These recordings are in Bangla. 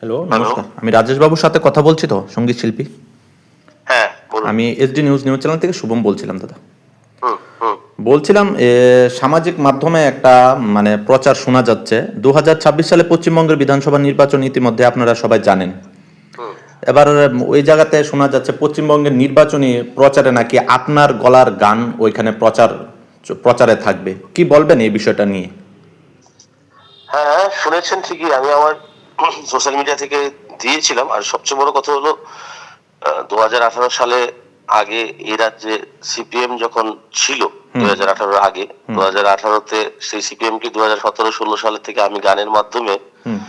Hello, hello. নমস্কার। আমি রাজেশ বাবুর সাথে কথা বলছি তো, সঙ্গীত শিল্পী? হ্যাঁ, বলুন। আমি এসডি নিউজ চ্যানেল থেকে শুভম বলছিলাম দাদা। হুম, হুম, বলছিলাম সামাজিক মাধ্যমে একটা প্রচার শোনা যাচ্ছে। 2026 সালে পশ্চিমবঙ্গের বিধানসভা নির্বাচন ইতিমধ্যে আপনারা সবাই জানেন। হুম। এবার ওই জায়গাতে শোনা যাচ্ছে পশ্চিমবঙ্গের নির্বাচনী প্রচারে নাকি আপনার গলার গান ওইখানে প্রচারে থাকবে। কি বলবেন এই বিষয়টা নিয়ে? হ্যাঁ, শুনেছেন ঠিকই। আমি আমার সোশ্যাল মিডিয়া থেকে দিয়েছিলাম। আর সবচেয়ে বড় কথা হলো ২০১৮ সালে আগে এই রাজ্যে সিপিএম যখন ছিল, হুম ২০১৮ আগে, হুম ২০১৮-তে সেই সিপিএম কে ২০১৭-১৬ সালের থেকে আমি গানের মাধ্যমে হুম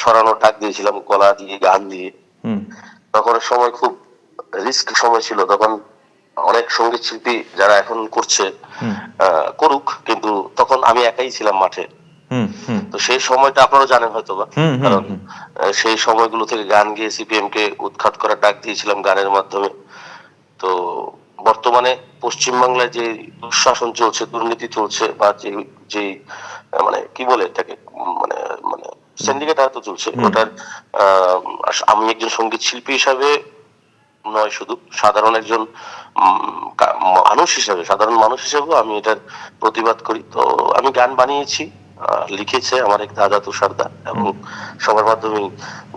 সরানোর ডাক দিয়েছিলাম, গলা দিয়ে গান দিয়ে। হুম তখন সময় খুব রিস্ক সময় ছিল। তখন অনেক সঙ্গীত শিল্পী যারা এখন করছে হুম করুক, কিন্তু তখন আমি একাই ছিলাম মাঠে। হুম হুম তো সেই সময়টা আপনারা জানেন হয়তোবা। হুম হুম কারণ হুম সেই সময়গুলো থেকে গান গেয়ে সিপিএম কে উৎখাত করার ডাক দিয়েছিলাম গানের মাধ্যমে। তো বর্তমানে পশ্চিমবাংলায় যে দুঃশাসন চলছে, দুর্নীতি চলছে, বা যে মানে কি বলে এটাকে, মানে মানে সিন্ডিকেট হয়তো চলছে হুম ওটার। আমি একজন সঙ্গীত শিল্পী হিসাবে নয়, শুধু সাধারণ একজন সাধারণ মানুষ হিসেবেও আমি এটার প্রতিবাদ করি। তো আমি গান বানিয়েছি, লিখেছে আমার এক দাদা তুষারদা, এবং হুম সবার মাধ্যমে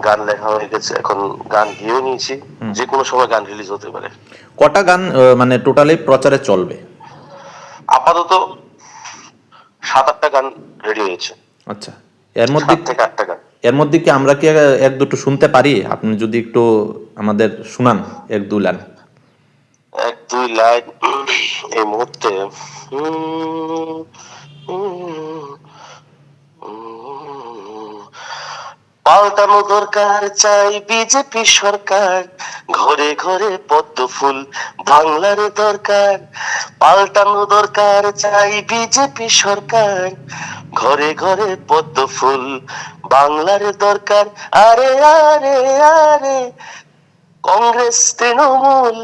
গান লেখা হয়ে গেছে। এখন গান গেয়েও নিয়েছি, হুম যে কোনো সময় গান রিলিজ হতে পারে। কটা গান টোটালি প্রচারে চলবে? আপাতত ৭-৮টা গান রেডি হয়েছে। আচ্ছা, এর মধ্যে ৭ থেকে ৮টা গান। এর মধ্যে কি আমরা কি এক দুটো শুনতে পারি? আপনি যদি একটু আমাদের শুনান এক দু লাইন। ১-২ লাইন এই মুহূর্তে। উম, উম, উম, পাল্টানো দরকার চাই বিজেপি সরকার, ঘরে ঘরে পদ্ম ফুল বাংলার দরকার। পাল্টানো দরকার চাই বিজেপি সরকার, ঘরে ঘরে পদ্ম ফুল বাংলার দরকার। আরে আরে আরে, কংগ্রেস তৃণমূল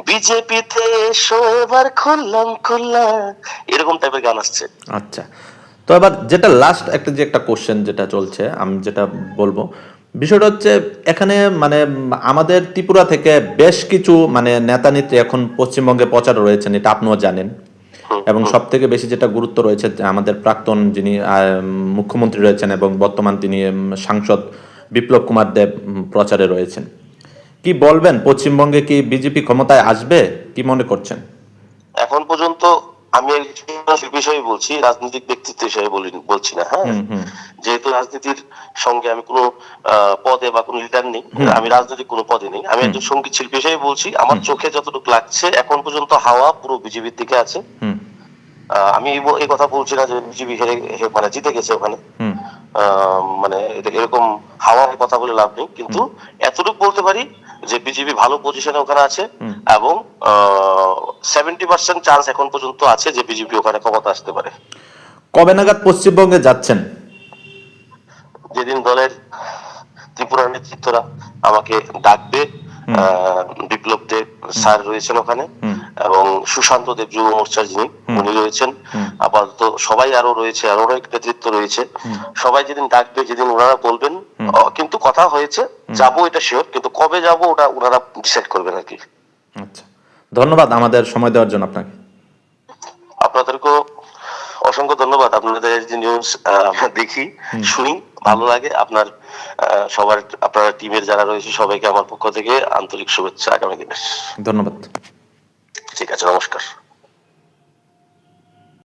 বিজেপিতে এসো এবার খুললাম খুললাম, এরকম টাইপের গান আসছে। আচ্ছা, তো এবার যেটা লাস্ট একটা কোশ্চেন যেটা চলছে, আমি যেটা বলবো, বিষয়টা হচ্ছে এখানে আমাদের ত্রিপুরা থেকে বেশ কিছু নেতা নেত্রী এখন পশ্চিমবঙ্গে প্রচার রয়েছেন, এটা আপনিও জানেন। হুম, এবং হুম। সব থেকে বেশি যেটা গুরুত্ব রয়েছে যে আমাদের প্রাক্তন যিনি মুখ্যমন্ত্রী রয়েছেন এবং বর্তমান তিনি সাংসদ বিপ্লব কুমার দেব প্রচারে রয়েছেন। কি বলবেন, পশ্চিমবঙ্গে কি বিজেপি ক্ষমতায় আসবে? কি মনে করছেন? এখন পর্যন্ত আমি একজন শিল্পী হিসেবে বলছি, রাজনৈতিক ব্যক্তিত্ব হিসেবে বলছি না। হ্যাঁ, হুম হুম যেহেতু রাজনীতির সঙ্গে আমি কোনো পদে বা কোনো লিডার নেই, হুম আমি রাজনৈতিক কোনো পদে নেই, আমি হুম একজন সঙ্গীত শিল্পী হিসেবে বলছি। আমার হুম চোখে যতটুকু লাগছে এখন পর্যন্ত হাওয়া পুরো বিজেপির দিকে আছে। হুম আমি এই কথা বলছি না যে বিজেপি মানে জিতে গেছে ওখানে। হুম মানে এরকম হাওয়ার কথা বলে লাভ নেই, হুম কিন্তু এতটুকু বলতে পারি যে বিজেপি ভালো পজিশনে ওখানে আছে। হুম। এবং 70% চান্স এখন পর্যন্ত আছে যে বিজেপি ওখানে ক্ষমতা আসতে পারে। কবে নাগাদ পশ্চিমবঙ্গে যাচ্ছেন? যেদিন দলের ত্রিপুরার নেতৃত্বরা আমাকে ডাকবে। হুম বিপ্লব দেব হুম স্যার রয়েছেন ওখানে, হুম এবং সুশান্ত দেব যুব মোর্চার যিনি, হুম উনি রয়েছেন। হুম আপাতত সবাই আরো রয়েছে, আরো অনেক নেতৃত্ব রয়েছে। হুম সবাই যেদিন ডাকবে, যেদিন ওনারা বলবেন, হুম কিন্তু কথা হয়েছে হুম। যাবো, এটা শিওর, কিন্তু কবে যাবো ওটা ওনারা ডিসাইড করবেন আর কি। আচ্ছা, ধন্যবাদ আমাদের সময় দেওয়ার জন্য আপনাকে। আপনাদেরকেও অসংখ্য ধন্যবাদ। আপনাদের যে নিউজ আমরা দেখি, হুম শুনি, হুম। ভালো লাগে। সবার আপনার টিমের যারা রয়েছে সবাইকে আমার পক্ষ থেকে আন্তরিক শুভেচ্ছা আগামী দিনের। ধন্যবাদ। ঠিক আছে, নমস্কার।